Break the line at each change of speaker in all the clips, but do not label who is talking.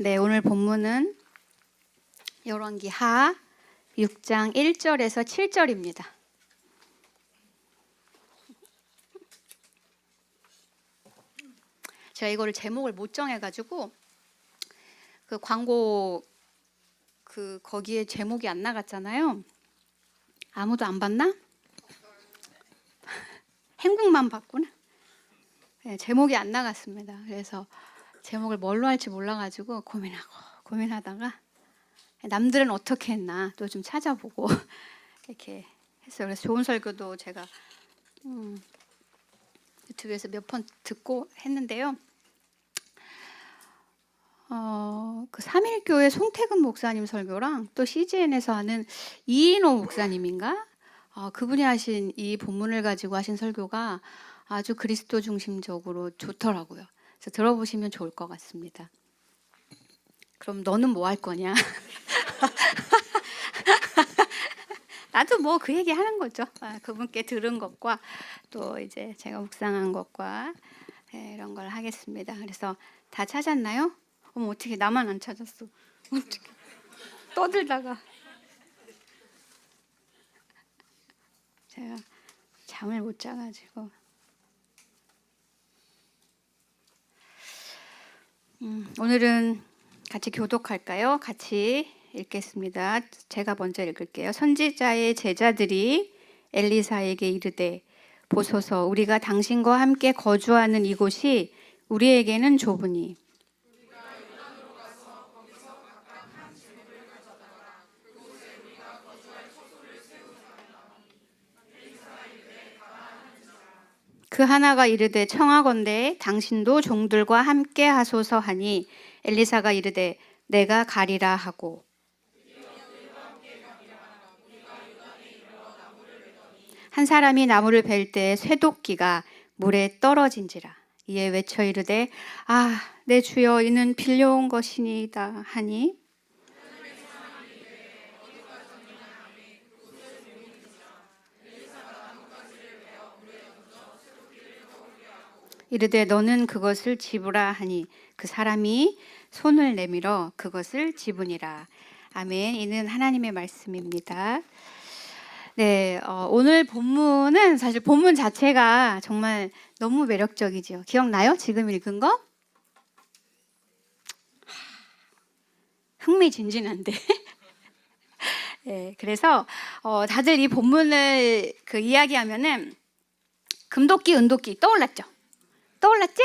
네, 오늘 본문은 열왕기하 6장 1절에서 7절입니다. 제가 이거를 제목을 못 정해가지고 그 광고 거기에 제목이 안 나갔잖아요. 아무도 안 봤나? 행국만 봤구나. 네, 제목이 안 나갔습니다. 그래서 제목을 뭘로 할지 몰라가지고 고민하다가 남들은 어떻게 했나 또 좀 찾아보고 이렇게 했어요. 그래서 좋은 설교도 제가 유튜브에서 몇 번 듣고 했는데요. 그 삼일교회 송태근 목사님 설교랑 또 CGN에서 하는 이인호 목사님인가? 그분이 하신 이 본문을 가지고 하신 설교가 아주 그리스도 중심적으로 좋더라고요. 그래서 들어보시면 좋을 것 같습니다. 그럼 너는 뭐 할 거냐? 나도 뭐 그 얘기 하는 거죠. 그분께 들은 것과 또 이제 제가 묵상한 것과 이런 걸 하겠습니다. 그래서 다 찾았나요? 어머, 어떻게 나만 안 찾았어? 어떻게 떠들다가 제가 잠을 못 자가지고 오늘은 같이 교독할까요? 같이 읽겠습니다. 제가 먼저 읽을게요. 선지자의 제자들이 엘리사에게 이르되 보소서, 우리가 당신과 함께 거주하는 이곳이 우리에게는 좁으니 그 하나가 이르되 청하건대 당신도 종들과 함께 하소서 하니 엘리사가 이르되 내가 가리라 하고 한 사람이 나무를 벨 때 쇠도끼가 물에 떨어진지라. 이에 외쳐 이르되 내 주여, 이는 빌려온 것이니이다 하니 이르되 너는 그것을 집으라 하니 그 사람이 손을 내밀어 그것을 집으니라. 아멘. 이는 하나님의 말씀입니다. 네, 오늘 본문은 사실 본문 자체가 정말 너무 매력적이죠. 기억나요? 지금 읽은 거? 흥미진진한데. 네, 그래서 다들 이 본문을 이야기하면은 금도끼, 은도끼 떠올랐죠? 떠올랐지?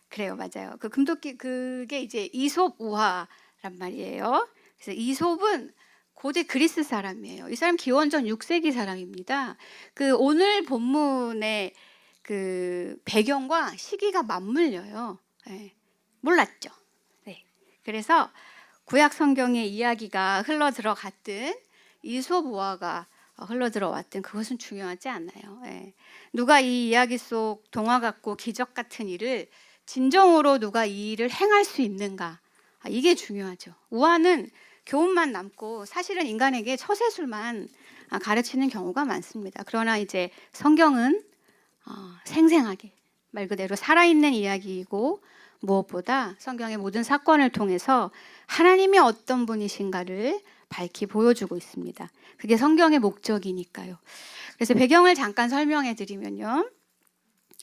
그래요, 맞아요. 그 금도끼 그게 이제 이솝 우화란 말이에요. 그래서 이솝은 고대 그리스 사람이에요. 이 사람 기원전 6세기 사람입니다. 그 오늘 본문의 그 배경과 시기가 맞물려요. 네, 몰랐죠? 네. 그래서 구약 성경의 이야기가 흘러 들어갔든 이솝 우화가 흘러 들어왔든 그것은 중요하지 않아요. 네. 누가 이 이야기 속 동화 같고 기적 같은 일을 진정으로 누가 이 일을 행할 수 있는가? 이게 중요하죠. 우화는 교훈만 남고 사실은 인간에게 처세술만 가르치는 경우가 많습니다. 그러나 이제 성경은 생생하게 말 그대로 살아있는 이야기이고 무엇보다 성경의 모든 사건을 통해서 하나님이 어떤 분이신가를 밝히 보여주고 있습니다. 그게 성경의 목적이니까요. 그래서 배경을 잠깐 설명해 드리면요.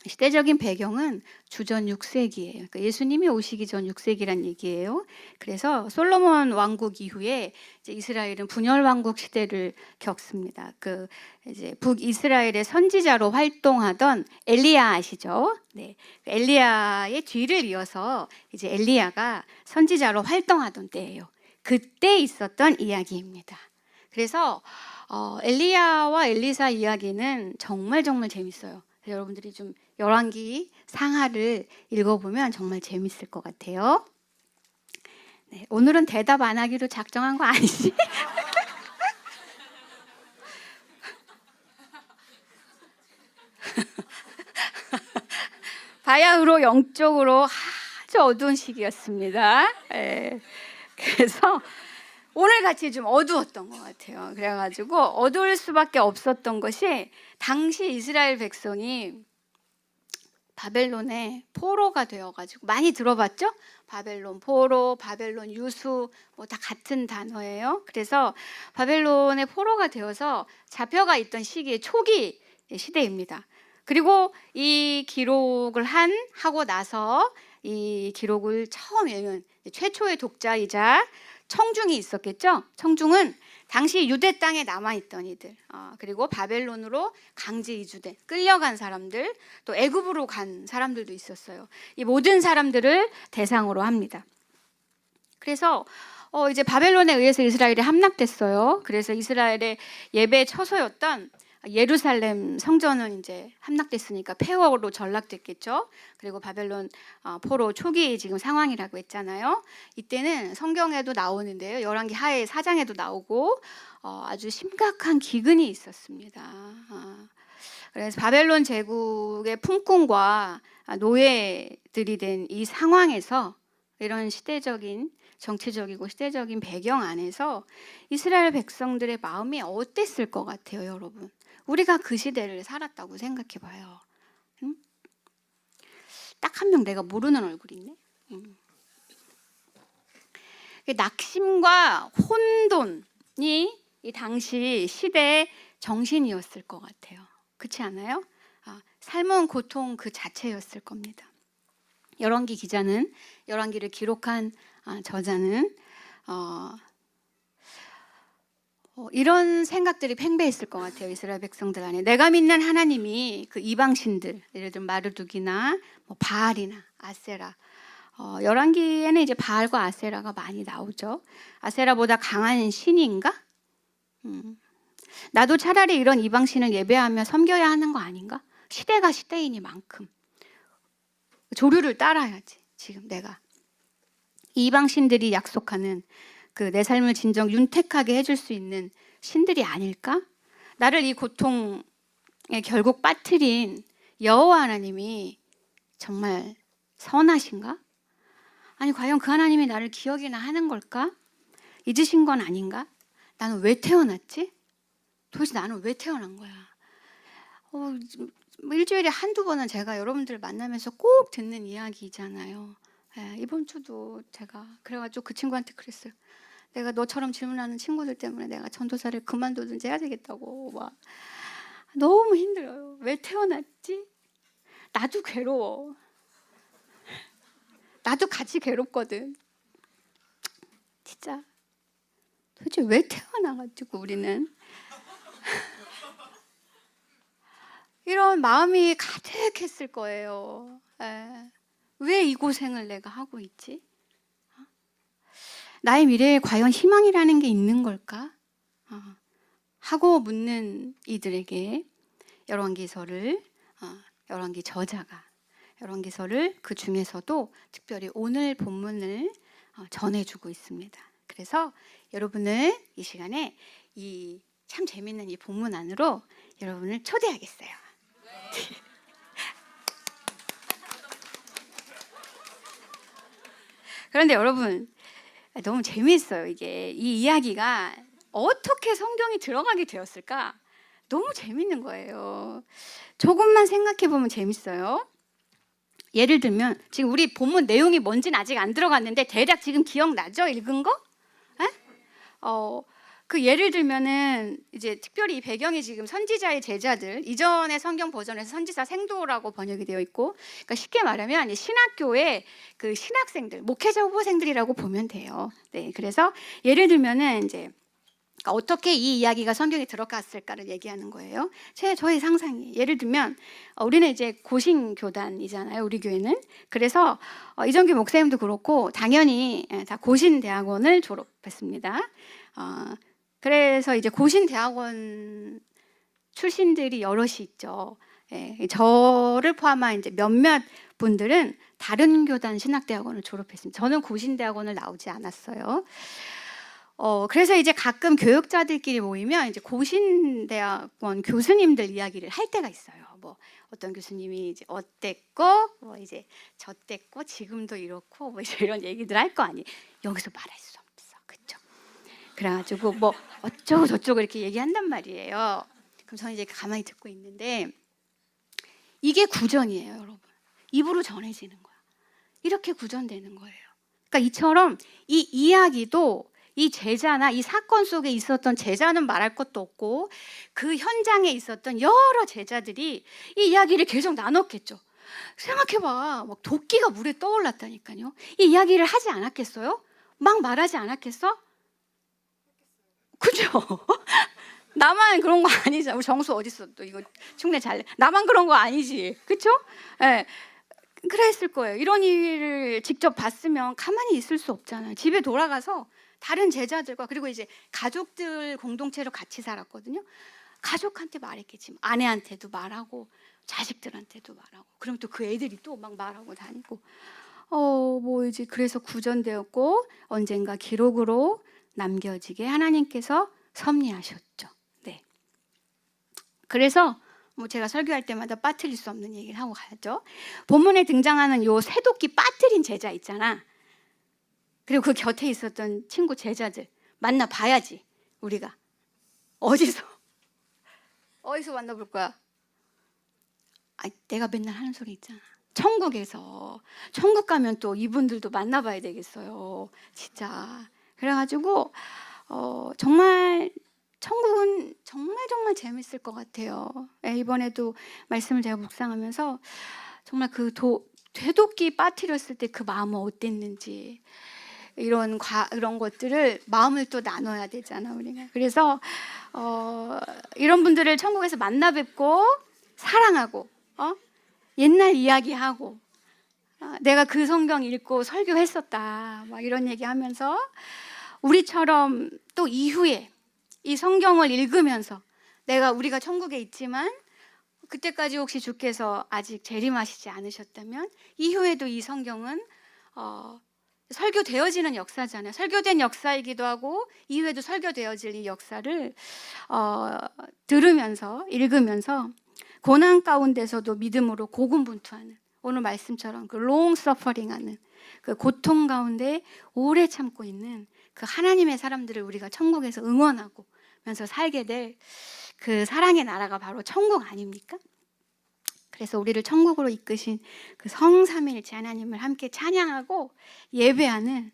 시대적인 배경은 주전 6세기예요. 그러니까 예수님이 오시기 전 6세기란 얘기예요. 그래서 솔로몬 왕국 이후에 이제 이스라엘은 분열 왕국 시대를 겪습니다. 이제 북이스라엘의 선지자로 활동하던 엘리야 아시죠? 네. 엘리야의 뒤를 이어서 이제 엘리야가 선지자로 활동하던 때예요. 그때 있었던 이야기입니다. 그래서 엘리야와 엘리사 이야기는 정말 재밌어요. 여러분들이 좀 열왕기 상하를 읽어보면 정말 재밌을 것 같아요. 네, 오늘은 대답 안 하기로 작정한 거 아니지? 바야흐로 영적으로 아주 어두운 시기였습니다. 네, 그래서 오늘 같이 좀 어두웠던 것 같아요. 그래가지고 어두울 수밖에 없었던 것이 당시 이스라엘 백성이 바벨론의 포로가 되어가지고 많이 들어봤죠? 바벨론 포로, 바벨론 유수 뭐 다 같은 단어예요. 그래서 바벨론의 포로가 되어서 잡혀가 있던 시기의 초기 시대입니다. 그리고 이 기록을 하고 나서 이 기록을 처음 읽은 최초의 독자이자 청중이 있었겠죠. 청중은 당시 유대 땅에 남아있던 이들, 그리고 바벨론으로 강제 이주돼 끌려간 사람들, 또 애굽으로 간 사람들도 있었어요. 이 모든 사람들을 대상으로 합니다. 그래서 이제 바벨론에 의해서 이스라엘이 함락됐어요. 그래서 이스라엘의 예배 처소였던 예루살렘 성전은 이제 함락됐으니까 폐허로 전락됐겠죠. 그리고 바벨론 포로 초기 지금 상황이라고 했잖아요. 이때는 성경에도 나오는데요. 열왕기 하의 4장에도 나오고 아주 심각한 기근이 있었습니다. 그래서 바벨론 제국의 품꾼과 노예들이 된 이 상황에서 이런 시대적인 정치적이고 시대적인 배경 안에서 이스라엘 백성들의 마음이 어땠을 것 같아요, 여러분? 우리가 그 시대를 살았다고 생각해 봐요. 응? 딱 한 명 내가 모르는 얼굴이 있네. 낙심과 혼돈이 이 당시 시대의 정신이었을 것 같아요. 그렇지 않아요? 삶은 고통 그 자체였을 겁니다. 열왕기 기자는, 열왕기를 기록한 저자는 이런 생각들이 팽배했을 것 같아요. 이스라엘 백성들 안에 내가 믿는 하나님이 그 이방신들, 예를 들면 마르둑이나 뭐 바알이나 아세라, 열왕기에는 이제 바알과 아세라가 많이 나오죠. 아세라보다 강한 신인가? 나도 차라리 이런 이방신을 예배하며 섬겨야 하는 거 아닌가? 시대가 시대이니만큼 조류를 따라야지. 지금 내가 이방신들이 약속하는 그 내 삶을 진정 윤택하게 해줄 수 있는 신들이 아닐까? 나를 이 고통에 결국 빠뜨린 여호와 하나님이 정말 선하신가? 아니 과연 그 하나님이 나를 기억이나 하는 걸까? 잊으신 건 아닌가? 나는 왜 태어났지? 도대체 나는 왜 태어난 거야? 일주일에 한두 번은 제가 여러분들 만나면서 꼭 듣는 이야기잖아요. 이번 주도 제가 그래가지고 그 친구한테 그랬어요. 내가 너처럼 질문하는 친구들 때문에 내가 전도사를 그만두든지 해야 되겠다고. 막 너무 힘들어요. 왜 태어났지? 나도 괴로워. 나도 같이 괴롭거든. 진짜 도대체 왜 태어나가지고 우리는 이런 마음이 가득했을 거예요. 왜 이 고생을 내가 하고 있지? 나의 미래에 과연 희망이라는 게 있는 걸까? 하고 묻는 이들에게 열왕기서를 열왕기 저자가 열왕기서를 그 중에서도 특별히 오늘 본문을 전해주고 있습니다. 그래서 여러분을 이 시간에 이 참 재밌는 이 본문 안으로 여러분을 초대하겠어요. 그런데 여러분 너무 재미있어요. 이게 이 이야기가 어떻게 성경이 들어가게 되었을까? 너무 재밌는 거예요. 조금만 생각해 보면 재밌어요. 예를 들면 지금 우리 본문 내용이 뭔지는 아직 안 들어갔는데 대략 지금 기억나죠? 읽은 거? 그 예를 들면은 이제 특별히 이 배경이 지금 선지자의 제자들, 이전의 성경 버전에서 선지자 생도라고 번역이 되어 있고, 그러니까 쉽게 말하면 신학교의 그 신학생들, 목회자 후보생들이라고 보면 돼요. 네, 그래서 예를 들면은 이제 어떻게 이 이야기가 성경에 들어갔을까를 얘기하는 거예요. 저의 상상이. 예를 들면 우리는 이제 고신 교단이잖아요. 우리 교회는. 그래서 이정규 목사님도 그렇고 당연히 다 고신 대학원을 졸업했습니다. 그래서 이제 고신 대학원 출신들이 여럿이 있죠. 저를 포함한 이제 몇몇 분들은 다른 교단 신학대학원을 졸업했습니다. 저는 고신 대학원을 나오지 않았어요. 그래서 이제 가끔 교육자들끼리 모이면 이제 고신대학원 교수님들 이야기를 할 때가 있어요. 뭐 어떤 교수님이 이제 어땠고, 뭐 이제 저땠고, 지금도 이렇고, 뭐 이제 이런 얘기들 할 거 아니에요. 여기서 말할 수 없어, 그렇죠? 그래가지고 뭐 어쩌고 저쩌고 이렇게 얘기한단 말이에요. 그럼 저는 이제 가만히 듣고 있는데 이게 구전이에요, 여러분. 입으로 전해지는 거야. 이렇게 구전되는 거예요. 그러니까 이처럼 이 이야기도 이 제자나 이 사건 속에 있었던 제자는 말할 것도 없고 그 현장에 있었던 여러 제자들이 이 이야기를 계속 나눴겠죠. 생각해봐. 막 도끼가 물에 떠올랐다니까요. 이 이야기를 하지 않았겠어요? 막 말하지 않았겠어? 그죠? 나만 그런 거 아니지. 우리 정수 어딨어? 또 이거 흉내 잘 내. 나만 그런 거 아니지. 그쵸? 예. 그랬을 거예요. 이런 일을 직접 봤으면 가만히 있을 수 없잖아요. 집에 돌아가서 다른 제자들과 그리고 이제 가족들 공동체로 같이 살았거든요. 가족한테 말했겠지. 아내한테도 말하고 자식들한테도 말하고. 그럼 또 그 애들이 또 막 말하고 다니고. 뭐 이제 그래서 구전되었고 언젠가 기록으로 남겨지게 하나님께서 섭리하셨죠. 네. 그래서 뭐 제가 설교할 때마다 빠뜨릴 수 없는 얘기를 하고 가죠. 본문에 등장하는 요 새도끼 빠뜨린 제자 있잖아. 그리고 그 곁에 있었던 친구 제자들 만나 봐야지. 우리가 어디서 만나볼 거야? 내가 맨날 하는 소리 있잖아. 천국에서. 천국 가면 또 이분들도 만나봐야 되겠어요. 진짜. 그래가지고 정말 천국은 정말 재밌을 것 같아요. 이번에도 말씀을 제가 묵상하면서 정말 그 되도끼 빠뜨렸을 때 그 마음은 어땠는지 이런 것들을 마음을 또 나눠야 되잖아 우리가. 그래서 이런 분들을 천국에서 만나 뵙고 사랑하고 옛날 이야기하고 내가 그 성경 읽고 설교했었다 막 이런 얘기하면서 우리처럼 또 이후에 이 성경을 읽으면서 우리가 천국에 있지만 그때까지 혹시 주께서 아직 재림하시지 않으셨다면 이후에도 이 성경은 설교되어지는 역사잖아요. 설교된 역사이기도 하고 이후에도 설교되어질 이 역사를 들으면서 읽으면서 고난 가운데서도 믿음으로 고군분투하는 오늘 말씀처럼 그 롱 서퍼링하는 그 고통 가운데 오래 참고 있는 그 하나님의 사람들을 우리가 천국에서 응원하고면서 살게 될 그 사랑의 나라가 바로 천국 아닙니까? 그래서 우리를 천국으로 이끄신 그 성삼위일체 하나님을 함께 찬양하고 예배하는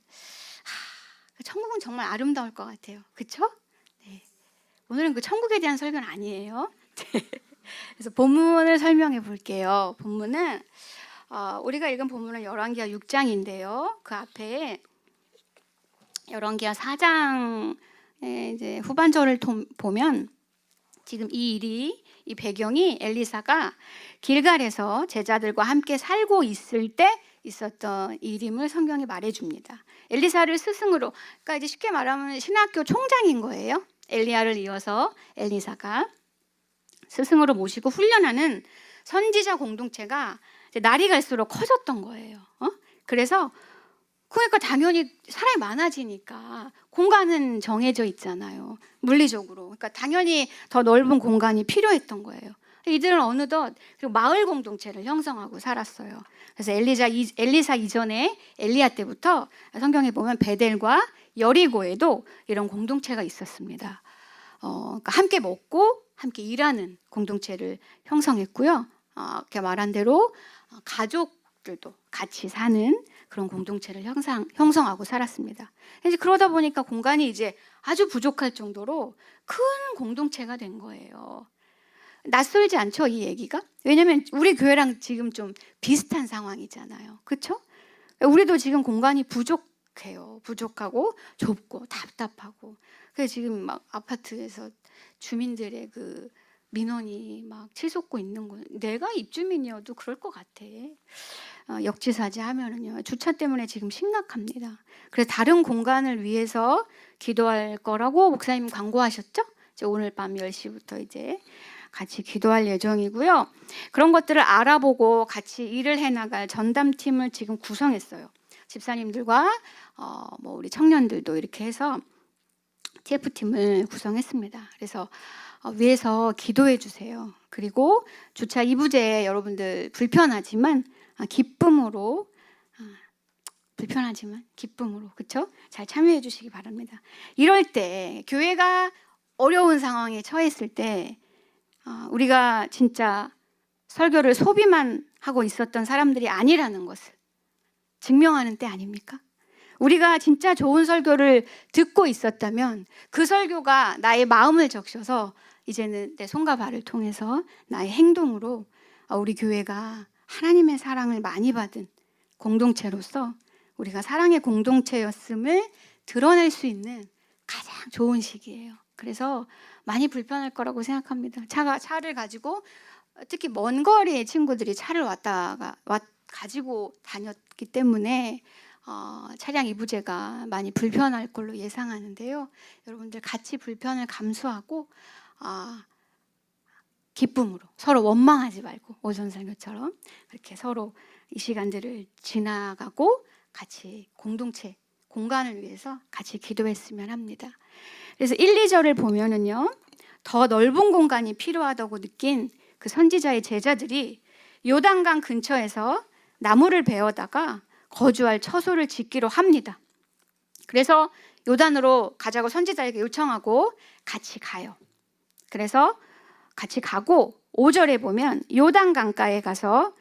천국은 정말 아름다울 것 같아요. 그렇죠? 네. 오늘은 그 천국에 대한 설교는 아니에요. 그래서 본문을 설명해 볼게요. 본문은 우리가 읽은 본문은 열왕기하 6장인데요. 그 앞에 열왕기하 4장 이제 후반절을 보면 지금 이 배경이 엘리사가 길갈에서 제자들과 함께 살고 있을 때 있었던 일임을 성경이 말해줍니다. 엘리사를 스승으로, 그러니까 이제 쉽게 말하면 신학교 총장인 거예요. 엘리야를 이어서 엘리사가 스승으로 모시고 훈련하는 선지자 공동체가 날이 갈수록 커졌던 거예요. 그래서 그러니까 당연히 사람이 많아지니까 공간은 정해져 있잖아요. 물리적으로. 그러니까 당연히 더 넓은 공간이 필요했던 거예요. 이들은 어느덧 그리고 마을 공동체를 형성하고 살았어요. 그래서 엘리사 이전에 엘리야 때부터 성경에 보면 베델과 여리고에도 이런 공동체가 있었습니다. 그러니까 함께 먹고 함께 일하는 공동체를 형성했고요. 이렇게 말한 대로 가족들도 같이 사는 그런 공동체를 형성하고 살았습니다. 이제 그러다 보니까 공간이 이제 아주 부족할 정도로 큰 공동체가 된 거예요. 낯설지 않죠, 이 얘기가? 왜냐하면 우리 교회랑 지금 좀 비슷한 상황이잖아요. 그렇죠? 우리도 지금 공간이 부족해요. 부족하고 좁고 답답하고. 그래서 지금 막 아파트에서 주민들의 그 민원이 막 치솟고 있는 거. 내가 입주민이어도 그럴 것 같아. 역지사지 하면은요. 주차 때문에 지금 심각합니다. 그래서 다른 공간을 위해서 기도할 거라고 목사님 광고하셨죠? 이제 오늘 밤 10시부터 이제 같이 기도할 예정이고요. 그런 것들을 알아보고 같이 일을 해나갈 전담팀을 지금 구성했어요. 집사님들과 뭐 우리 청년들도 이렇게 해서 TF팀을 구성했습니다. 그래서 위에서 기도해 주세요. 그리고 주차 이부제 여러분들 불편하지만 기쁨으로 그렇죠? 잘 참여해 주시기 바랍니다. 이럴 때 교회가 어려운 상황에 처했을 때 우리가 진짜 설교를 소비만 하고 있었던 사람들이 아니라는 것을 증명하는 때 아닙니까? 우리가 진짜 좋은 설교를 듣고 있었다면 그 설교가 나의 마음을 적셔서 이제는 내 손과 발을 통해서 나의 행동으로 우리 교회가 하나님의 사랑을 많이 받은 공동체로서 우리가 사랑의 공동체였음을 드러낼 수 있는 가장 좋은 시기예요. 그래서 많이 불편할 거라고 생각합니다. 차를 가지고 특히 먼 거리의 친구들이 차를 가지고 다녔기 때문에 차량 이부제가 많이 불편할 걸로 예상하는데요. 여러분들 같이 불편을 감수하고 기쁨으로 서로 원망하지 말고 오전 설교처럼 그렇게 서로 이 시간들을 지나가고 같이 공동체 공간을 위해서 같이 기도했으면 합니다. 그래서 1, 2절을 보면은요, 더 넓은 공간이 필요하다고 느낀 그 선지자의 제자들이 요단강 근처에서 나무를 베어다가 거주할 처소를 짓기로 합니다. 그래서 요단으로 가자고 선지자에게 요청하고 같이 가요. 그래서 같이 가고 5절에 보면 요단 강가에 가서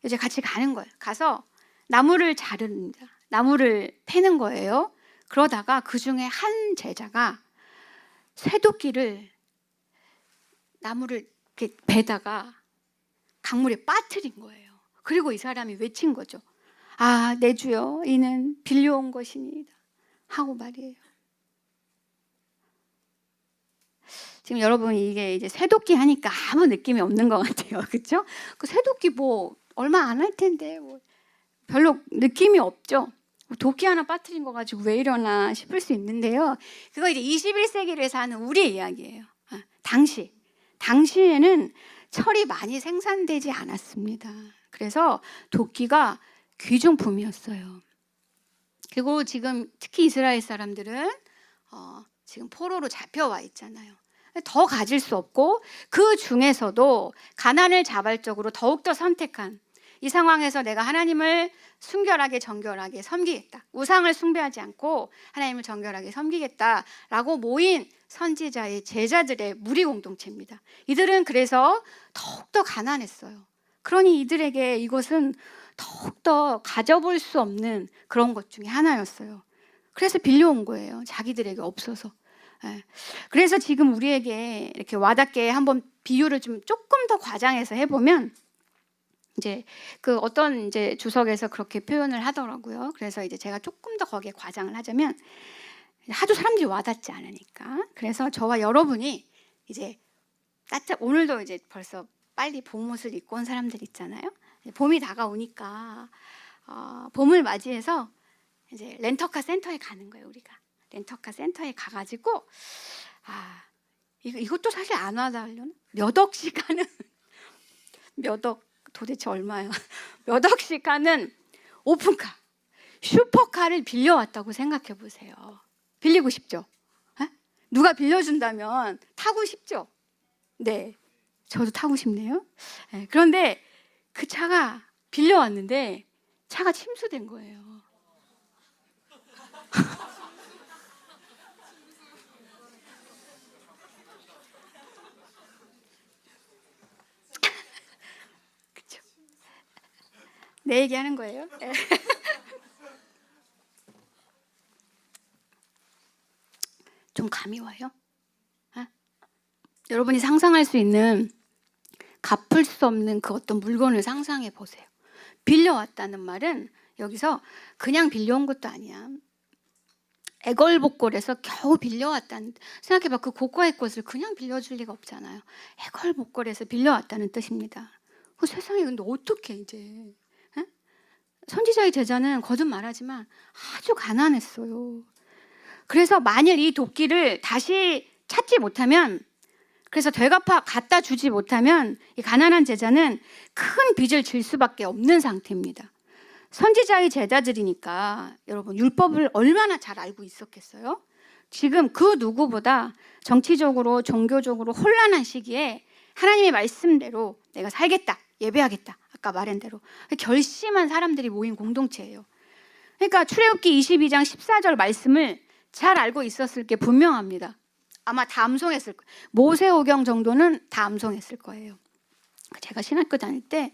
이제 같이 가는 거예요. 가서 나무를 자릅니다. 나무를 패는 거예요. 그러다가 그 중에 한 제자가 쇠도끼를 나무를 이렇게 베다가 강물에 빠뜨린 거예요. 그리고 이 사람이 외친 거죠. 내 주여, 이는 빌려온 것이니이다 하고 말이에요. 지금 여러분 이게 이제 쇠도끼 하니까 아무 느낌이 없는 것 같아요. 그렇죠? 그 쇠도끼 뭐 얼마 안 할 텐데 뭐 별로 느낌이 없죠. 도끼 하나 빠뜨린 거 가지고 왜 이러나 싶을 수 있는데요. 그거 이제 21세기를 사는 우리의 이야기예요. 당시에는 철이 많이 생산되지 않았습니다. 그래서 도끼가 귀중품이었어요. 그리고 지금 특히 이스라엘 사람들은 지금 포로로 잡혀와 있잖아요. 더 가질 수 없고 그 중에서도 가난을 자발적으로 더욱더 선택한 이 상황에서 내가 하나님을 순결하게 정결하게 섬기겠다. 우상을 숭배하지 않고 하나님을 정결하게 섬기겠다라고 모인 선지자의 제자들의 무리 공동체입니다. 이들은 그래서 더욱더 가난했어요. 그러니 이들에게 이것은 더욱더 가져볼 수 없는 그런 것 중에 하나였어요. 그래서 빌려온 거예요. 자기들에게 없어서. 그래서 지금 우리에게 이렇게 와닿게 한번 비유를 좀 조금 더 과장해서 해보면 이제 그 어떤 이제 주석에서 그렇게 표현을 하더라고요. 그래서 이제 제가 조금 더 거기에 과장을 하자면 하도 사람들이 와닿지 않으니까 그래서 저와 여러분이 이제 오늘도 이제 벌써 빨리 봄옷을 입고 온 사람들 있잖아요. 봄이 다가오니까 봄을 맞이해서 이제 렌터카 센터에 가는 거예요. 우리가 렌터카 센터에 가가지고 이것도 사실 안 와닿으려나? 몇 억씩 하는 몇 억 도대체 얼마야? 몇 억씩 하는 오픈카, 슈퍼카를 빌려왔다고 생각해 보세요. 빌리고 싶죠? 누가 빌려준다면 타고 싶죠? 네, 저도 타고 싶네요. 그런데 그 차가 빌려왔는데 차가 침수된 거예요. 그렇죠? 내 얘기하는 거예요. 좀 감이 와요? 여러분이 상상할 수 있는 갚을 수 없는 그 어떤 물건을 상상해 보세요. 빌려왔다는 말은 여기서 그냥 빌려온 것도 아니야. 애걸복걸해서 겨우 빌려왔다는, 생각해봐. 그 고가의 것을 그냥 빌려줄 리가 없잖아요. 애걸복걸해서 빌려왔다는 뜻입니다. 그 세상에 근데 어떻게 이제 선지자의 제자는 거듭 말하지만 아주 가난했어요. 그래서 만일 이 도끼를 다시 찾지 못하면, 그래서 되갚아 갖다 주지 못하면 이 가난한 제자는 큰 빚을 질 수밖에 없는 상태입니다. 선지자의 제자들이니까 여러분 율법을 얼마나 잘 알고 있었겠어요? 지금 그 누구보다 정치적으로 종교적으로 혼란한 시기에 하나님의 말씀대로 내가 살겠다, 예배하겠다, 아까 말한 대로 결심한 사람들이 모인 공동체예요. 그러니까 출애굽기 22장 14절 말씀을 잘 알고 있었을 게 분명합니다. 아마 다 암송했을 거예요. 모세오경 정도는 다 암송했을 거예요. 제가 신학교 다닐 때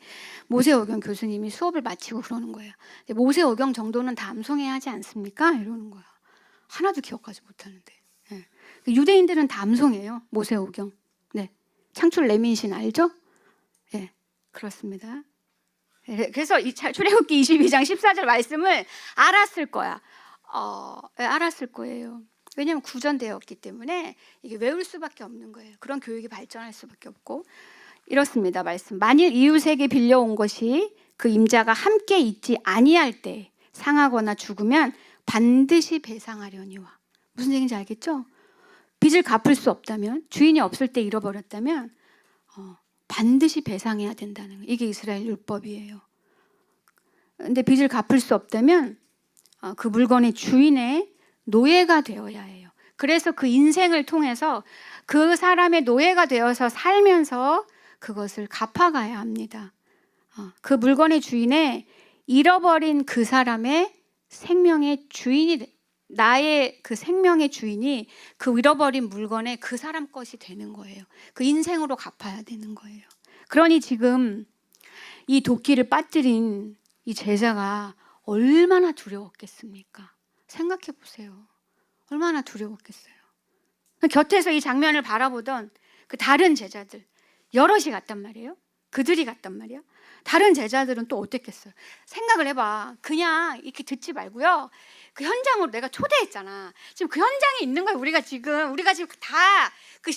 모세오경 교수님이 수업을 마치고 그러는 거예요. 모세오경 정도는 다 암송해야 하지 않습니까? 이러는 거야. 하나도 기억하지 못하는데. 네. 유대인들은 다 암송해요. 모세오경. 네. 창출 레민신 알죠? 네. 그렇습니다. 그래서 이 출애굽기 22장 14절 말씀을 알았을 거야. 알았을 거예요. 왜냐하면 구전되었기 때문에 이게 외울 수밖에 없는 거예요. 그런 교육이 발전할 수밖에 없고. 이렇습니다. 말씀. 만일 이웃에게 빌려온 것이 그 임자가 함께 있지 아니할 때 상하거나 죽으면 반드시 배상하려니와. 무슨 얘기인지 알겠죠? 빚을 갚을 수 없다면, 주인이 없을 때 잃어버렸다면 반드시 배상해야 된다는 거예요. 이게 이스라엘 율법이에요. 근데 빚을 갚을 수 없다면 그 물건의 주인의 노예가 되어야 해요. 그래서 그 인생을 통해서 그 사람의 노예가 되어서 살면서 그것을 갚아가야 합니다. 그 물건의 주인의 잃어버린 그 사람의 생명의 주인이, 나의 그 생명의 주인이 그 잃어버린 물건의 그 사람 것이 되는 거예요. 그 인생으로 갚아야 되는 거예요. 그러니 지금 이 도끼를 빠뜨린 이 제자가 얼마나 두려웠겠습니까? 생각해 보세요. 얼마나 두려웠겠어요. 곁에서 이 장면을 바라보던 그 다른 제자들 여럿이 갔단 말이에요. 그들이 갔단 말이에요. 다른 제자들은 또 어땠겠어요? 생각을 해봐. 그냥 이렇게 듣지 말고요. 그 현장으로 내가 초대했잖아. 지금 그 현장에 있는 거야. 우리가 지금 다 그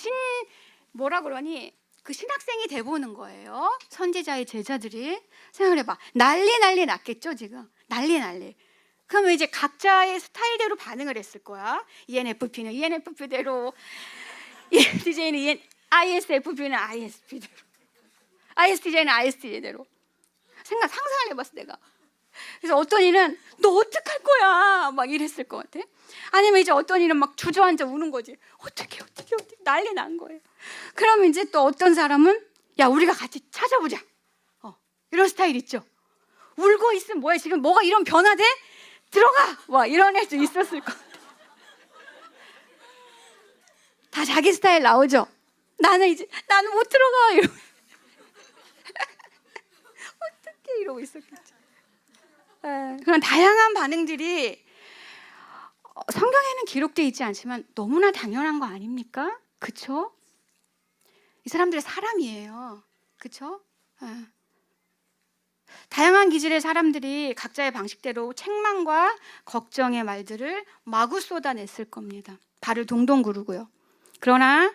뭐라 그러니? 그 신학생이 돼보는 거예요. 선지자의 제자들이. 생각을 해봐. 난리 났겠죠 지금. 난리. 그러면 이제 각자의 스타일대로 반응을 했을 거야. ENFP는 ENFP대로, ENTJ는 ISFP는 ISFP대로, ISTJ는 ISTJ대로. 상상을 해봤어 내가. 그래서 어떤 이는 너 어떡할 거야 막 이랬을 것 같아. 아니면 이제 어떤 이는 막 주저앉아 우는 거지. 어떻게 난리 난 거예요. 그러면 이제 또 어떤 사람은 야 우리가 같이 찾아보자. 이런 스타일 있죠. 울고 있으면 뭐야 지금 뭐가 이런 변화돼? 들어가! 와 이런 애도 있었을 것 같아. 다 자기 스타일 나오죠. 나는 못 들어가 이러고 어떻게 이러고 있었겠지. 그런 다양한 반응들이 성경에는 기록되어 있지 않지만 너무나 당연한 거 아닙니까? 그쵸? 이 사람들이 사람이에요. 그쵸? 다양한 기질의 사람들이 각자의 방식대로 책망과 걱정의 말들을 마구 쏟아냈을 겁니다. 발을 동동 구르고요. 그러나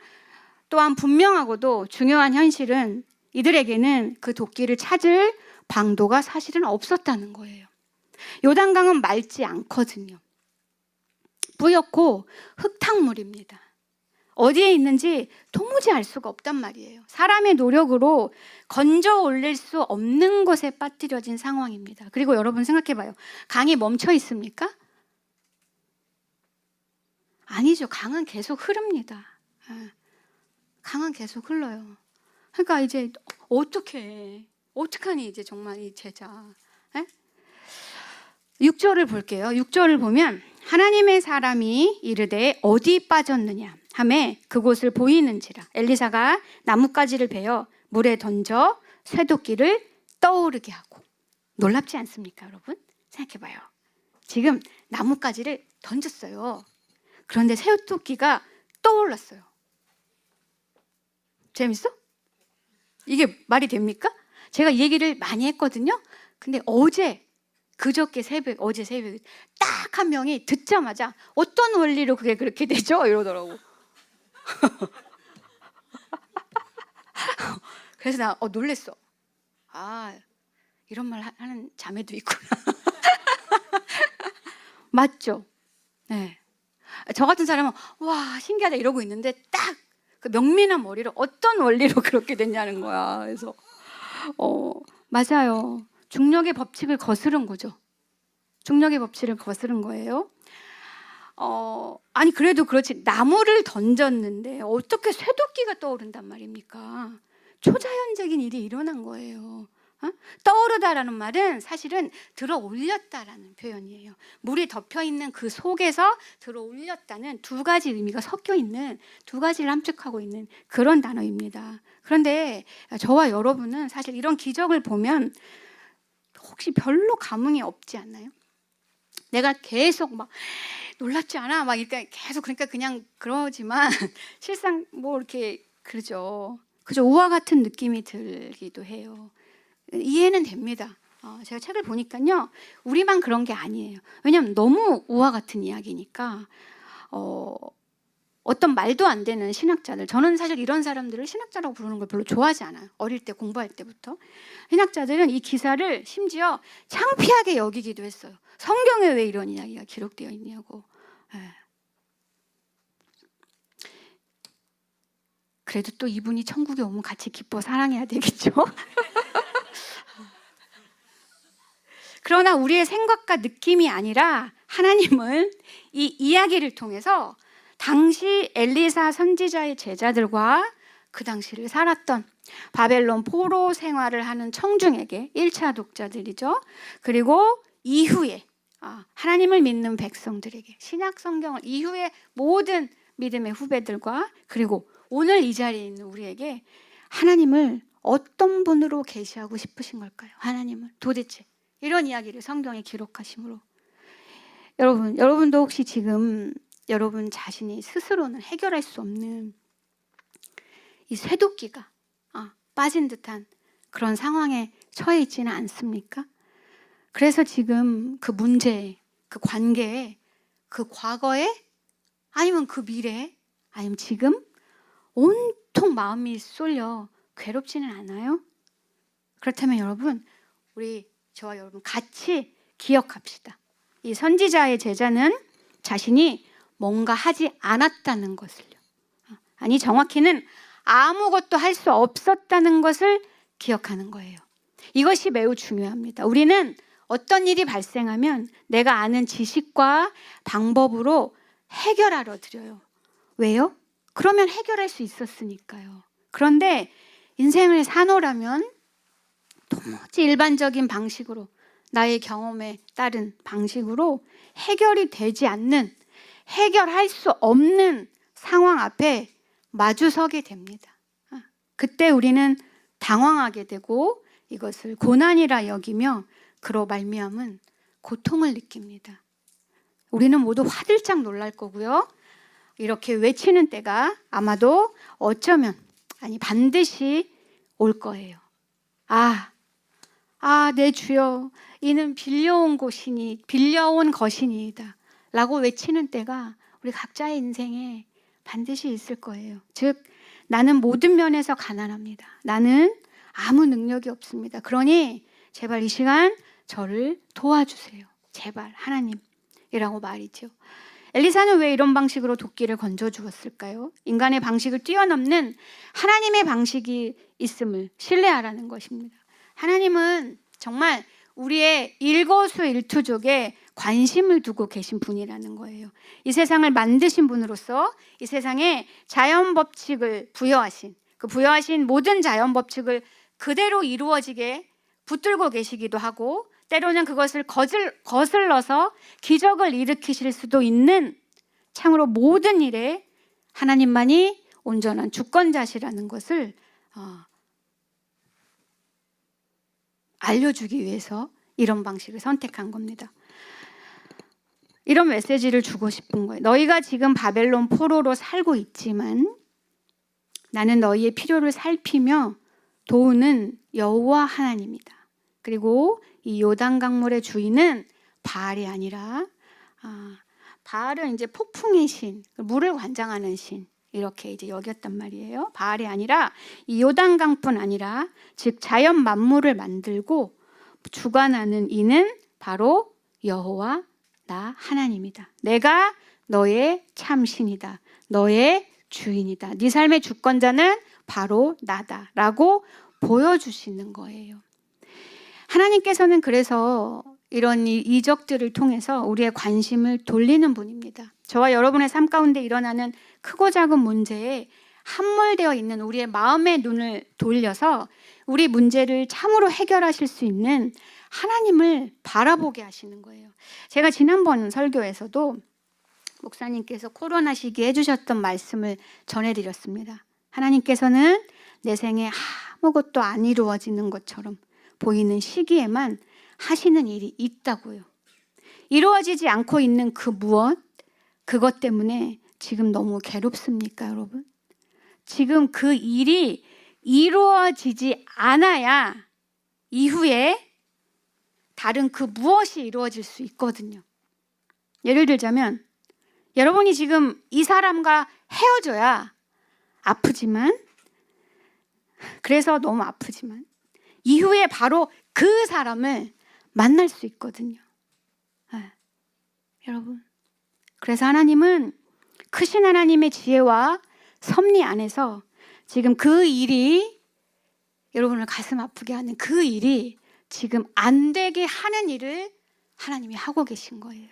또한 분명하고도 중요한 현실은 이들에게는 그 도끼를 찾을 방도가 사실은 없었다는 거예요. 요단강은 맑지 않거든요. 뿌옇고 흙탕물입니다. 어디에 있는지 도무지 알 수가 없단 말이에요. 사람의 노력으로 건져 올릴 수 없는 곳에 빠뜨려진 상황입니다. 그리고 여러분 생각해봐요. 강이 멈춰 있습니까? 아니죠. 강은 계속 흐릅니다. 강은 계속 흘러요. 그러니까 이제 어떡하니 이제 정말 이 제자. 6절을 볼게요. 6절을 보면 하나님의 사람이 이르되 어디 빠졌느냐 하매 그곳을 보이는지라 엘리사가 나뭇가지를 베어 물에 던져 쇠도끼를 떠오르게 하고. 놀랍지 않습니까 여러분? 생각해봐요. 지금 나뭇가지를 던졌어요. 그런데 쇠도끼가 떠올랐어요. 재밌어? 이게 말이 됩니까? 제가 이 얘기를 많이 했거든요. 근데 어제 새벽에 딱 한 명이 듣자마자 어떤 원리로 그게 그렇게 되죠? 이러더라고. 그래서 나 놀랬어. 이런 말 하는 자매도 있구나. 맞죠? 네. 저 같은 사람은 와 신기하다 이러고 있는데 딱 그 명민한 머리로 어떤 원리로 그렇게 됐냐는 거야. 그래서 맞아요. 중력의 법칙을 거스른 거죠. 중력의 법칙을 거스른 거예요. 아니 그래도 그렇지 나무를 던졌는데 어떻게 쇠도끼가 떠오른단 말입니까? 초자연적인 일이 일어난 거예요. 떠오르다라는 말은 사실은 들어 올렸다라는 표현이에요. 물이 덮여 있는 그 속에서 들어 올렸다는 두 가지 의미가 섞여 있는, 두 가지를 함축하고 있는 그런 단어입니다. 그런데 저와 여러분은 사실 이런 기적을 보면 혹시 별로 감흥이 없지 않나요? 내가 계속 막 놀랍지 않아? 막 이렇게 계속 그러니까 그냥 그러지만 실상 뭐 이렇게 그러죠. 그저 우화 같은 느낌이 들기도 해요. 이해는 됩니다. 제가 책을 보니까요, 우리만 그런 게 아니에요. 왜냐하면 너무 우화 같은 이야기니까 어떤 말도 안 되는 신학자들, 저는 사실 이런 사람들을 신학자라고 부르는 걸 별로 좋아하지 않아요. 어릴 때 공부할 때부터. 신학자들은 이 기사를 심지어 창피하게 여기기도 했어요. 성경에 왜 이런 이야기가 기록되어 있냐고. 그래도 또 이분이 천국에 오면 같이 기뻐 사랑해야 되겠죠. 그러나 우리의 생각과 느낌이 아니라 하나님은 이 이야기를 통해서 당시 엘리사 선지자의 제자들과 그 당시를 살았던 바벨론 포로 생활을 하는 청중에게 1차 독자들이죠. 그리고 이후에 하나님을 믿는 백성들에게, 신약 성경을 이후에 모든 믿음의 후배들과 그리고 오늘 이 자리에 있는 우리에게 하나님을 어떤 분으로 계시하고 싶으신 걸까요? 하나님은 도대체 이런 이야기를 성경에 기록하심으로 여러분도 혹시 지금 여러분 자신이 스스로는 해결할 수 없는 이 쇠도끼가 빠진 듯한 그런 상황에 처해 있지는 않습니까? 그래서 지금 그 문제에, 그 관계에, 그 과거에, 아니면 그 미래에, 아니면 지금 온통 마음이 쏠려 괴롭지는 않아요? 그렇다면 여러분, 저와 여러분 같이 기억합시다. 이 선지자의 제자는 자신이 뭔가 하지 않았다는 것을요. 아니, 정확히는 아무것도 할 수 없었다는 것을 기억하는 거예요. 이것이 매우 중요합니다. 우리는 어떤 일이 발생하면 내가 아는 지식과 방법으로 해결하러 들여요. 왜요? 그러면 해결할 수 있었으니까요. 그런데 인생을 사노라면 도무지 일반적인 방식으로, 나의 경험에 따른 방식으로 해결이 되지 않는, 해결할 수 없는 상황 앞에 마주서게 됩니다. 그때 우리는 당황하게 되고 이것을 고난이라 여기며 그로 말미암은 고통을 느낍니다. 우리는 모두 화들짝 놀랄 거고요. 이렇게 외치는 때가 아마도 어쩌면, 아니 반드시 올 거예요. 내 주여, 이는 빌려온 것이니이다 라고 외치는 때가 우리 각자의 인생에 반드시 있을 거예요. 즉, 나는 모든 면에서 가난합니다. 나는 아무 능력이 없습니다. 그러니 제발 이 시간 저를 도와주세요. 제발 하나님이라고 말이죠. 엘리사는 왜 이런 방식으로 도끼를 건져 주었을까요? 인간의 방식을 뛰어넘는 하나님의 방식이 있음을 신뢰하라는 것입니다. 하나님은 정말 우리의 일거수일투족에 관심을 두고 계신 분이라는 거예요. 이 세상을 만드신 분으로서 이 세상에 자연 법칙을 부여하신 모든 자연 법칙을 그대로 이루어지게 붙들고 계시기도 하고, 때로는 그것을 거슬러서 기적을 일으키실 수도 있는, 참으로 모든 일에 하나님만이 온전한 주권자시라는 것을 알려주기 위해서 이런 방식을 선택한 겁니다. 이런 메시지를 주고 싶은 거예요. 너희가 지금 바벨론 포로로 살고 있지만 나는 너희의 필요를 살피며 도우는 여호와 하나님이다. 그리고 이 요단 강물의 주인은 바알이 아니라 바알은 이제 폭풍의 신, 물을 관장하는 신, 이렇게 이제 여겼단 말이에요. 바알이 아니라 이 요단강뿐 아니라 즉 자연 만물을 만들고 주관하는 이는 바로 여호와 나 하나님이다. 내가 너의 참신이다. 너의 주인이다. 네 삶의 주권자는 바로 나다라고 보여주시는 거예요. 하나님께서는 그래서 이런 이적들을 통해서 우리의 관심을 돌리는 분입니다. 저와 여러분의 삶 가운데 일어나는 크고 작은 문제에 함몰되어 있는 우리의 마음의 눈을 돌려서 우리 문제를 참으로 해결하실 수 있는 하나님을 바라보게 하시는 거예요. 제가 지난번 설교에서도 목사님께서 코로나 시기에 해주셨던 말씀을 전해드렸습니다. 하나님께서는 내 생에 아무것도 안 이루어지는 것처럼 보이는 시기에만 하시는 일이 있다고요. 이루어지지 않고 있는 그 무엇, 그것 때문에 지금 너무 괴롭습니까, 여러분? 지금 그 일이 이루어지지 않아야 이후에 다른 그 무엇이 이루어질 수 있거든요. 예를 들자면 여러분이 지금 이 사람과 헤어져야 아프지만, 그래서 너무 아프지만 이후에 바로 그 사람을 만날 수 있거든요. 네. 여러분, 그래서 하나님은 크신 하나님의 지혜와 섭리 안에서 지금 그 일이, 여러분을 가슴 아프게 하는 그 일이 지금 안 되게 하는 일을 하나님이 하고 계신 거예요.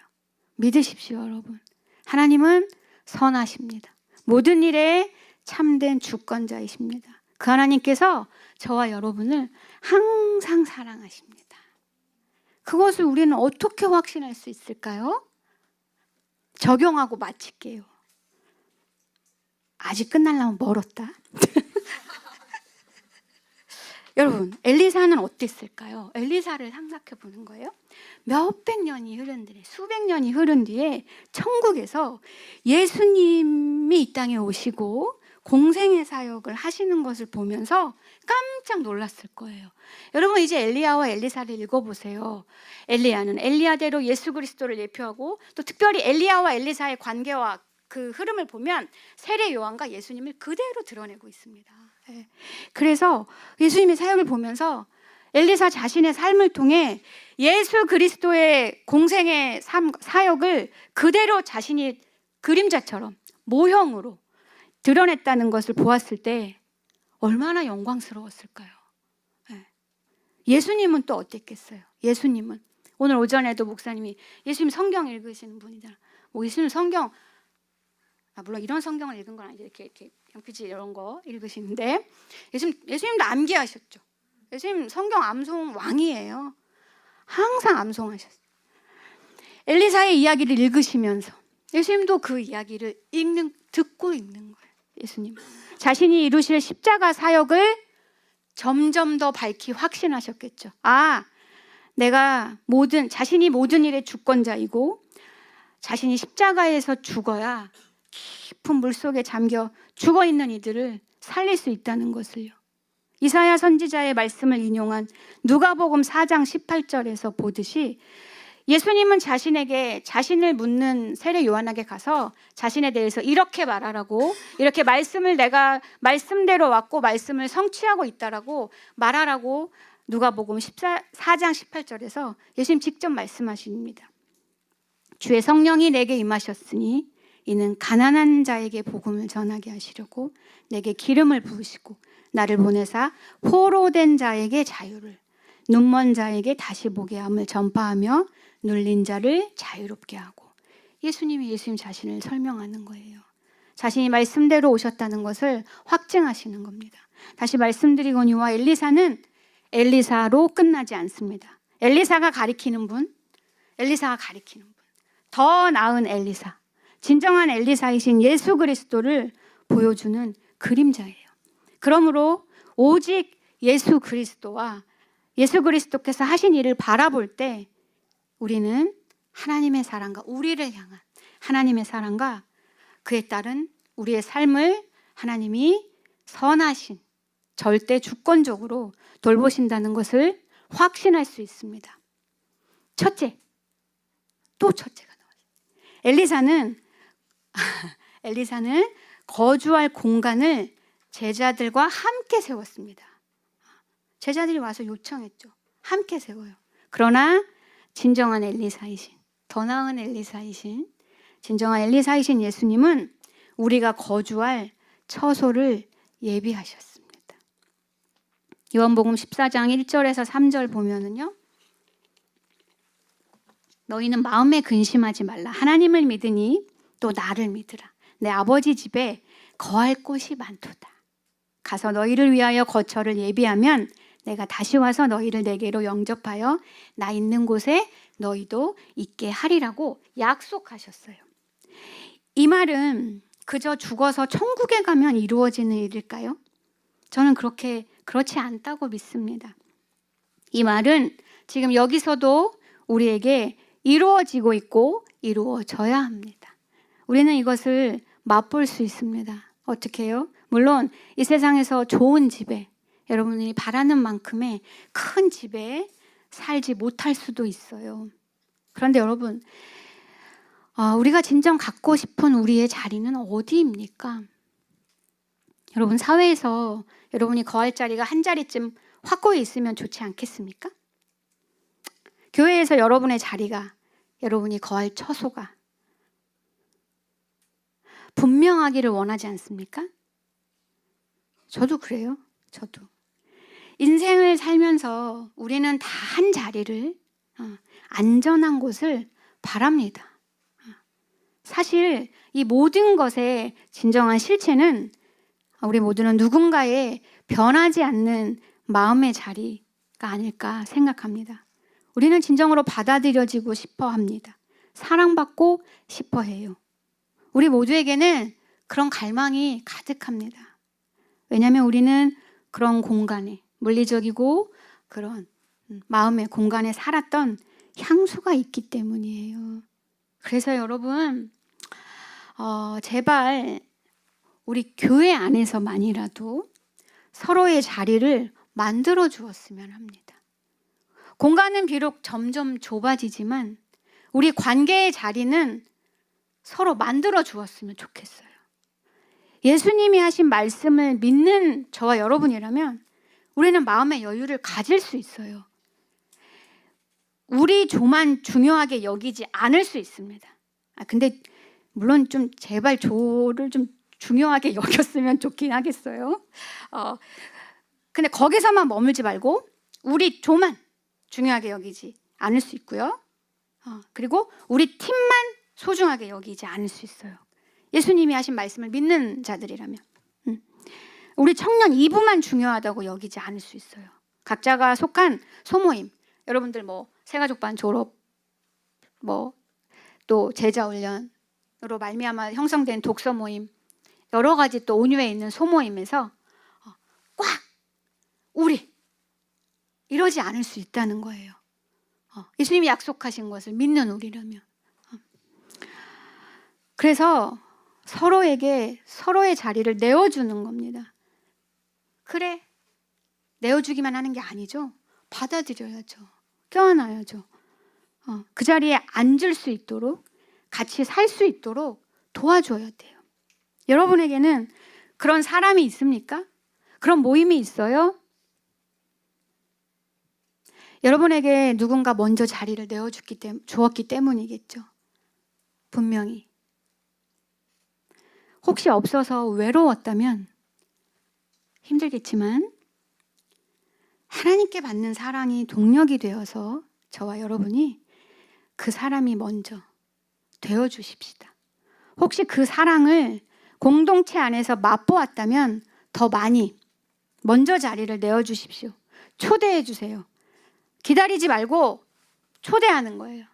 믿으십시오, 여러분. 하나님은 선하십니다. 모든 일에 참된 주권자이십니다. 그 하나님께서 저와 여러분을 항상 사랑하십니다. 그것을 우리는 어떻게 확신할 수 있을까요? 적용하고 마칠게요. 아직 끝나려면 멀었다. 여러분, 엘리사는 어땠을까요? 엘리사를 상상해 보는 거예요. 몇백 년이 흐른 뒤에, 수백 년이 흐른 뒤에 천국에서 예수님이 이 땅에 오시고 공생의 사역을 하시는 것을 보면서 깜짝 놀랐을 거예요. 여러분, 이제 엘리야와 엘리사를 읽어보세요. 엘리야는 엘리야대로 예수 그리스도를 예표하고, 또 특별히 엘리야와 엘리사의 관계와 그 흐름을 보면 세례 요한과 예수님을 그대로 드러내고 있습니다. 그래서 예수님의 사역을 보면서 엘리사 자신의 삶을 통해 예수 그리스도의 공생의 사역을 그대로 자신이 그림자처럼 모형으로 드러냈다는 것을 보았을 때 얼마나 영광스러웠을까요? 예수님은 또 어땠겠어요? 예수님은 오늘 오전에도 목사님이 예수님 성경 읽으시는 분이잖아. 뭐 예수님 성경, 물론 이런 성경을 읽은 건 아니죠. 이렇게 양피지 이런 거 읽으시는데 예수님도 암기하셨죠. 예수님 성경 암송 왕이에요. 항상 암송하셨어요. 엘리사의 이야기를 읽으시면서 예수님도 그 이야기를 듣고 읽는 거예요. 예수님 자신이 이루실 십자가 사역을 점점 더 밝히 확신하셨겠죠. 내가 자신이 모든 일의 주권자이고 자신이 십자가에서 죽어야 깊은 물속에 잠겨 죽어있는 이들을 살릴 수 있다는 것을요. 이사야 선지자의 말씀을 인용한 누가복음 4장 18절에서 보듯이 예수님은 자신을 묻는 세례 요한에게 가서 자신에 대해서 이렇게 말하라고, 이렇게 내가 말씀대로 왔고 말씀을 성취하고 있다라고 말하라고 누가복음 4장 18절에서 예수님 직접 말씀하십니다. 주의 성령이 내게 임하셨으니 이는 가난한 자에게 복음을 전하게 하시려고 내게 기름을 부으시고 나를 보내사 포로된 자에게 자유를, 눈먼 자에게 다시 보게 함을 전파하며 눌린 자를 자유롭게 하고. 예수님이 예수님 자신을 설명하는 거예요. 자신이 말씀대로 오셨다는 것을 확증하시는 겁니다. 다시 말씀드리거니와 엘리사는 엘리사로 끝나지 않습니다. 엘리사가 가리키는 분, 더 나은 엘리사, 진정한 엘리사이신 예수 그리스도를 보여주는 그림자예요. 그러므로 오직 예수 그리스도와 예수 그리스도께서 하신 일을 바라볼 때 우리는 하나님의 사랑과 우리를 향한 하나님의 사랑과 그에 따른 우리의 삶을 하나님이 선하신 절대 주권적으로 돌보신다는 것을 확신할 수 있습니다. 첫째가 나와요. 엘리사는 거주할 공간을 제자들과 함께 세웠습니다. 제자들이 와서 요청했죠. 함께 세워요. 그러나 진정한 엘리사이신, 더 나은 엘리사이신, 진정한 엘리사이신 예수님은 우리가 거주할 처소를 예비하셨습니다. 요한복음 14장 1절에서 3절 보면은요. 너희는 마음에 근심하지 말라. 하나님을 믿으니 또 나를 믿으라. 내 아버지 집에 거할 곳이 많도다. 가서 너희를 위하여 거처를 예비하면 내가 다시 와서 너희를 내게로 영접하여 나 있는 곳에 너희도 있게 하리라고 약속하셨어요. 이 말은 그저 죽어서 천국에 가면 이루어지는 일일까요? 저는 그렇지 않다고 믿습니다. 이 말은 지금 여기서도 우리에게 이루어지고 있고 이루어져야 합니다. 우리는 이것을 맛볼 수 있습니다. 어떻게 해요? 물론 이 세상에서 좋은 집에, 여러분이 바라는 만큼의 큰 집에 살지 못할 수도 있어요. 그런데 여러분, 우리가 진정 갖고 싶은 우리의 자리는 어디입니까? 여러분, 사회에서 여러분이 거할 자리가 한 자리쯤 확고히 있으면 좋지 않겠습니까? 교회에서 여러분의 자리가, 여러분이 거할 처소가 분명하기를 원하지 않습니까? 저도 그래요. 저도. 인생을 살면서 우리는 다 한 자리를, 안전한 곳을 바랍니다. 사실 이 모든 것의 진정한 실체는 우리 모두는 누군가의 변하지 않는 마음의 자리가 아닐까 생각합니다. 우리는 진정으로 받아들여지고 싶어 합니다. 사랑받고 싶어 해요. 우리 모두에게는 그런 갈망이 가득합니다. 왜냐하면 우리는 그런 공간에, 물리적이고 그런 마음의 공간에 살았던 향수가 있기 때문이에요. 그래서 여러분, 제발 우리 교회 안에서만이라도 서로의 자리를 만들어 주었으면 합니다. 공간은 비록 점점 좁아지지만 우리 관계의 자리는 서로 만들어 주었으면 좋겠어요. 예수님이 하신 말씀을 믿는 저와 여러분이라면 우리는 마음의 여유를 가질 수 있어요. 우리 조만 중요하게 여기지 않을 수 있습니다. 근데 물론 좀 제발 조를 좀 중요하게 여겼으면 좋긴 하겠어요. 근데 거기서만 머물지 말고 우리 조만 중요하게 여기지 않을 수 있고요. 그리고 우리 팀만 소중하게 여기지 않을 수 있어요. 예수님이 하신 말씀을 믿는 자들이라면. 우리 청년 2부만 중요하다고 여기지 않을 수 있어요. 각자가 속한 소모임, 여러분들 새가족반 졸업, 또 제자훈련으로 말미암아 형성된 독서 모임, 여러 가지 또 온유에 있는 소모임에서 꽉 우리 이러지 않을 수 있다는 거예요. 예수님이 약속하신 것을 믿는 우리라면. 그래서 서로에게 서로의 자리를 내어주는 겁니다. 그래, 내어주기만 하는 게 아니죠. 받아들여야죠. 껴안아야죠. 그 자리에 앉을 수 있도록, 같이 살 수 있도록 도와줘야 돼요. 여러분에게는 그런 사람이 있습니까? 그런 모임이 있어요? 여러분에게 누군가 먼저 자리를 주었기 때문이겠죠. 분명히. 혹시 없어서 외로웠다면 힘들겠지만 하나님께 받는 사랑이 동력이 되어서 저와 여러분이 그 사람이 먼저 되어주십시다. 혹시 그 사랑을 공동체 안에서 맛보았다면 더 많이 먼저 자리를 내어주십시오. 초대해 주세요. 기다리지 말고 초대하는 거예요.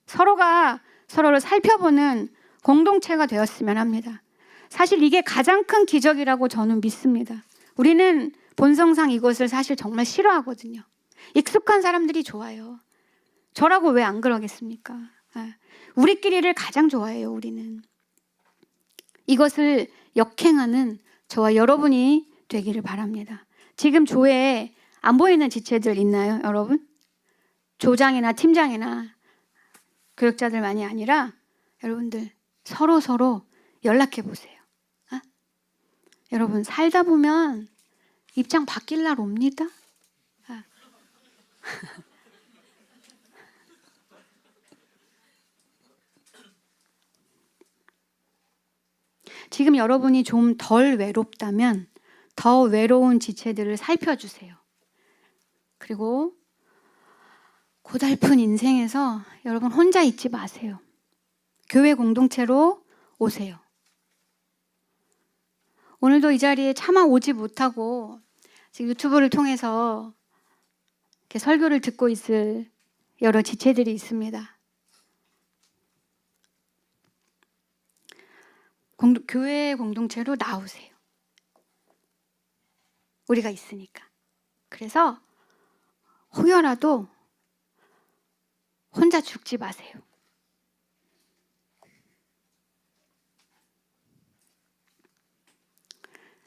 서로가 서로를 살펴보는 공동체가 되었으면 합니다. 사실 이게 가장 큰 기적이라고 저는 믿습니다. 우리는 본성상 이것을 사실 정말 싫어하거든요. 익숙한 사람들이 좋아요. 저라고 왜 안 그러겠습니까? 우리끼리를 가장 좋아해요, 우리는. 이것을 역행하는 저와 여러분이 되기를 바랍니다. 지금 조에 안 보이는 지체들 있나요, 여러분? 조장이나 팀장이나 교육자들만이 아니라 여러분들 서로 연락해 보세요. 여러분 살다 보면 입장 바뀔 날 옵니다. 지금 여러분이 좀 덜 외롭다면 더 외로운 지체들을 살펴주세요. 그리고 고달픈 인생에서 여러분 혼자 있지 마세요. 교회 공동체로 오세요. 오늘도 이 자리에 차마 오지 못하고 지금 유튜브를 통해서 이렇게 설교를 듣고 있을 여러 지체들이 있습니다. 교회 공동체로 나오세요. 우리가 있으니까. 그래서 혹여라도 혼자 죽지 마세요.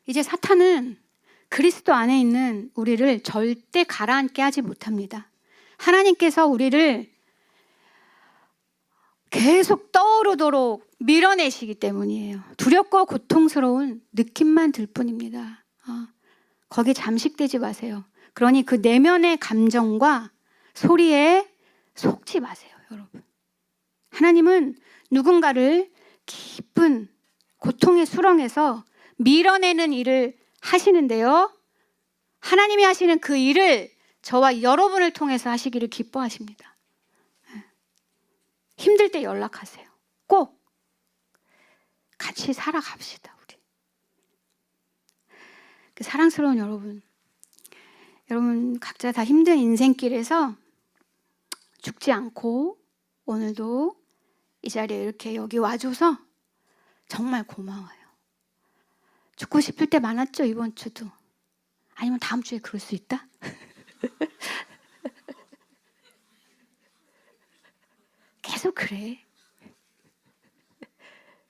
이제 사탄은 그리스도 안에 있는 우리를 절대 가라앉게 하지 못합니다. 하나님께서 우리를 계속 떠오르도록 밀어내시기 때문이에요. 두렵고 고통스러운 느낌만 들 뿐입니다. 거기에 잠식되지 마세요. 그러니 그 내면의 감정과 소리에 속지 마세요, 여러분. 하나님은 누군가를 깊은 고통의 수렁에서 밀어내는 일을 하시는데요. 하나님이 하시는 그 일을 저와 여러분을 통해서 하시기를 기뻐하십니다. 힘들 때 연락하세요. 꼭 같이 살아갑시다, 우리. 사랑스러운 여러분, 각자 다 힘든 인생길에서 죽지 않고 오늘도 이 자리에 이렇게 여기 와줘서 정말 고마워요. 죽고 싶을 때 많았죠, 이번 주도. 아니면 다음 주에 그럴 수 있다? 계속 그래.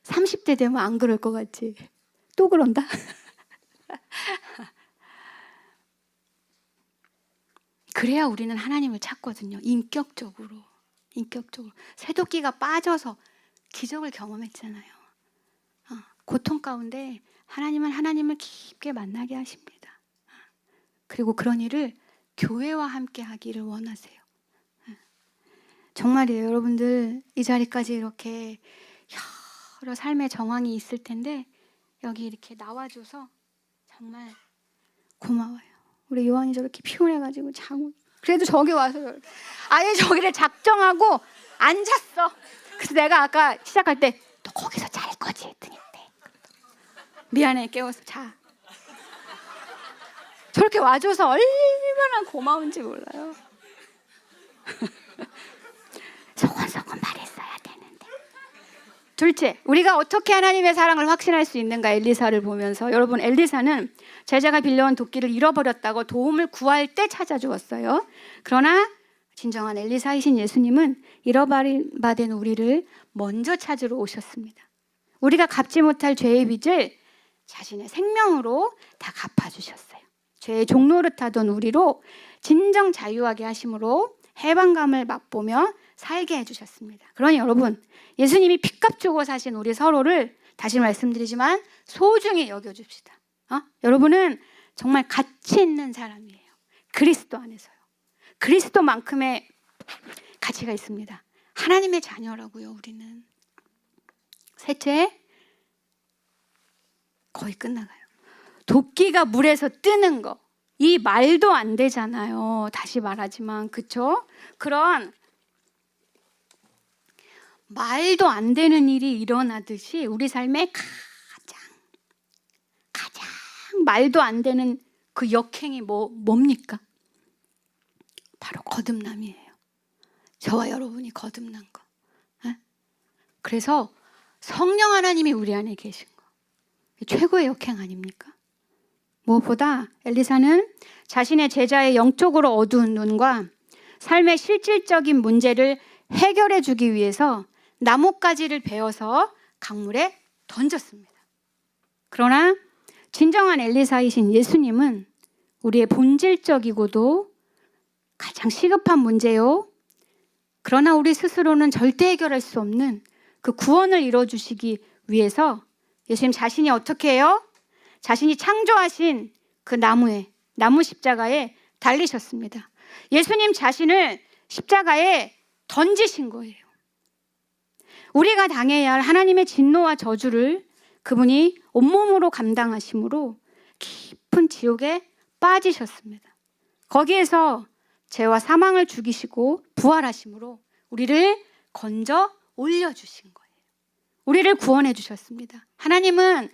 30대 되면 안 그럴 것 같지? 또 그런다? 그래야 우리는 하나님을 찾거든요. 인격적으로. 쇠도끼가 빠져서 기적을 경험했잖아요. 고통 가운데 하나님은 하나님을 깊게 만나게 하십니다. 그리고 그런 일을 교회와 함께 하기를 원하세요. 정말이에요. 여러분들 이 자리까지 이렇게 여러 삶의 정황이 있을 텐데 여기 이렇게 나와줘서 정말 고마워요. 우리 요한이 저렇게 피곤해가지고 자고, 그래도 저기 와서 아예 저기를 작정하고 앉았어. 그래서 내가 아까 시작할 때 너 거기서 잘 거지 했더니 네. 미안해, 깨워서 자. 저렇게 와줘서 얼마나 고마운지 몰라요. 소곤소곤 말했어야 되는데. 둘째, 우리가 어떻게 하나님의 사랑을 확신할 수 있는가? 엘리사를 보면서. 여러분, 엘리사는 제자가 빌려온 도끼를 잃어버렸다고 도움을 구할 때 찾아주었어요. 그러나 진정한 엘리사이신 예수님은 잃어버린 바 된 우리를 먼저 찾으러 오셨습니다. 우리가 갚지 못할 죄의 빚을 자신의 생명으로 다 갚아주셨어요. 죄의 종노릇하던 우리로 진정 자유하게 하심으로 해방감을 맛보며 살게 해주셨습니다. 그러니 여러분, 예수님이 핏값 주고 사신 우리 서로를 다시 말씀드리지만 소중히 여겨줍시다. 여러분은 정말 가치 있는 사람이에요. 그리스도 안에서요. 그리스도만큼의 가치가 있습니다. 하나님의 자녀라고요, 우리는. 셋째, 거의 끝나가요. 도끼가 물에서 뜨는 거. 이 말도 안 되잖아요. 다시 말하지만, 그쵸? 그런 말도 안 되는 일이 일어나듯이 우리 삶에 가장 말도 안 되는 그 역행이 뭡니까? 바로 거듭남이에요. 저와 여러분이 거듭난 거. 그래서 성령 하나님이 우리 안에 계신 거. 최고의 역행 아닙니까? 무엇보다 엘리사는 자신의 제자의 영적으로 어두운 눈과 삶의 실질적인 문제를 해결해 주기 위해서 나뭇가지를 베어서 강물에 던졌습니다. 그러나 진정한 엘리사이신 예수님은 우리의 본질적이고도 가장 시급한 문제요. 그러나 우리 스스로는 절대 해결할 수 없는 그 구원을 이뤄주시기 위해서 예수님 자신이 어떻게 해요? 자신이 창조하신 그 나무 십자가에 달리셨습니다. 예수님 자신을 십자가에 던지신 거예요. 우리가 당해야 할 하나님의 진노와 저주를 그분이 온몸으로 감당하심으로 깊은 지옥에 빠지셨습니다. 거기에서 죄와 사망을 죽이시고 부활하심으로 우리를 건져 올려주신 거예요. 우리를 구원해 주셨습니다. 하나님은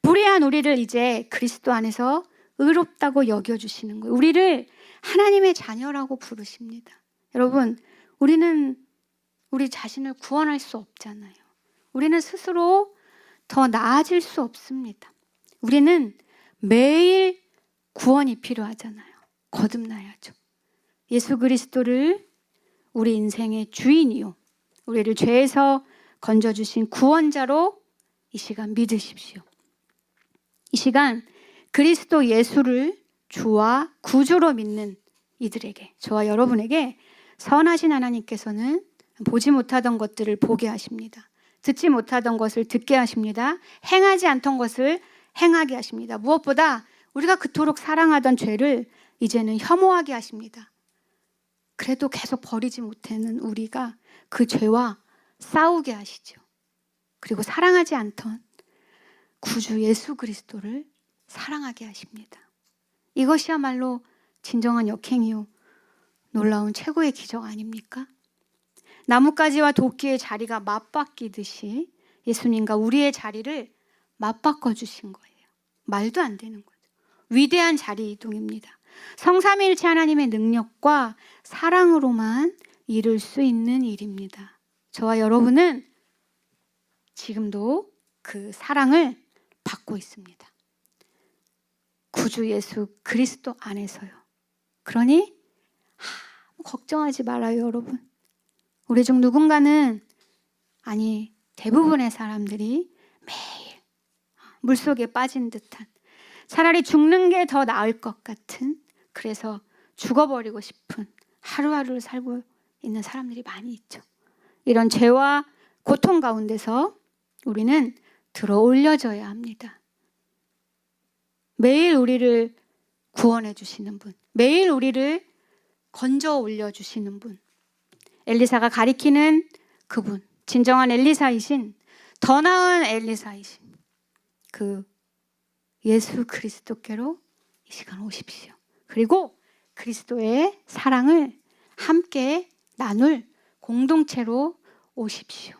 불의한 우리를 이제 그리스도 안에서 의롭다고 여겨주시는 거예요. 우리를 하나님의 자녀라고 부르십니다. 여러분, 우리는 우리 자신을 구원할 수 없잖아요. 우리는 스스로 더 나아질 수 없습니다. 우리는 매일 구원이 필요하잖아요. 거듭나야죠. 예수 그리스도를 우리 인생의 주인이요, 우리를 죄에서 건져주신 구원자로 이 시간 믿으십시오. 이 시간 그리스도 예수를 주와 구주로 믿는 이들에게, 저와 여러분에게 선하신 하나님께서는 보지 못하던 것들을 보게 하십니다. 듣지 못하던 것을 듣게 하십니다. 행하지 않던 것을 행하게 하십니다. 무엇보다 우리가 그토록 사랑하던 죄를 이제는 혐오하게 하십니다. 그래도 계속 버리지 못하는 우리가 그 죄와 싸우게 하시죠. 그리고 사랑하지 않던 구주 예수 그리스도를 사랑하게 하십니다. 이것이야말로 진정한 역행이요, 놀라운 최고의 기적 아닙니까? 나뭇가지와 도끼의 자리가 맞바뀌듯이 예수님과 우리의 자리를 맞바꿔 주신 거예요. 말도 안 되는 거죠. 위대한 자리 이동입니다. 성삼위일체 하나님의 능력과 사랑으로만 이룰 수 있는 일입니다. 저와 여러분은 지금도 그 사랑을 받고 있습니다. 구주 예수 그리스도 안에서요. 그러니 걱정하지 말아요, 여러분. 우리 중 누군가는, 아니 대부분의 사람들이 매일 물속에 빠진 듯한, 차라리 죽는 게 더 나을 것 같은, 그래서 죽어버리고 싶은 하루하루를 살고 있는 사람들이 많이 있죠. 이런 죄와 고통 가운데서 우리는 들어 올려져야 합니다. 매일 우리를 구원해 주시는 분, 매일 우리를 건져 올려주시는 분, 엘리사가 가리키는 그분, 진정한 엘리사이신, 더 나은 엘리사이신 그 예수 그리스도께로 이 시간 오십시오. 그리고 그리스도의 사랑을 함께 나눌 공동체로 오십시오.